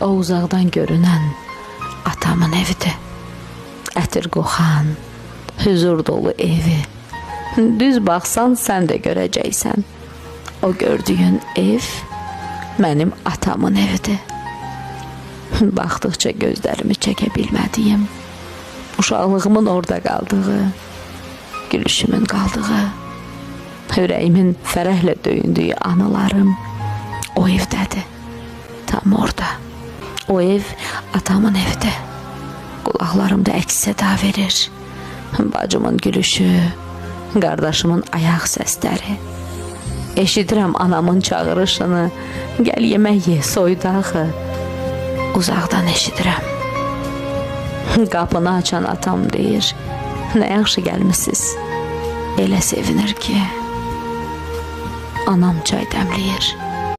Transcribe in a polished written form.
O uzaqdan görünən atamın evidir. Ətir qoxan, hüzur dolu evi. Düz baxsan sən də görəcəksən. O gördüyün ev mənim atamın evidir. Baxdıqca gözlərimi çəkə bilmədiyim, uşaqlığımın orada qaldığı, gülüşümün qaldığı, ürəyimin fərəhlə döyündüyü anılarım o evdədir. Tam orada. O ev atamın evidir. Qulaqlarımda əks səda verir. Bacımın gülüşü, qardaşımın ayaq səsləri. Eşidirəm anamın çağırışını, gəl yemək ye, soydağı. Uzaqdan eşidirəm. Qapını açan atam deyir, nə yaxşı gəlmisiniz. Elə sevinir ki, anam çay dəmləyir.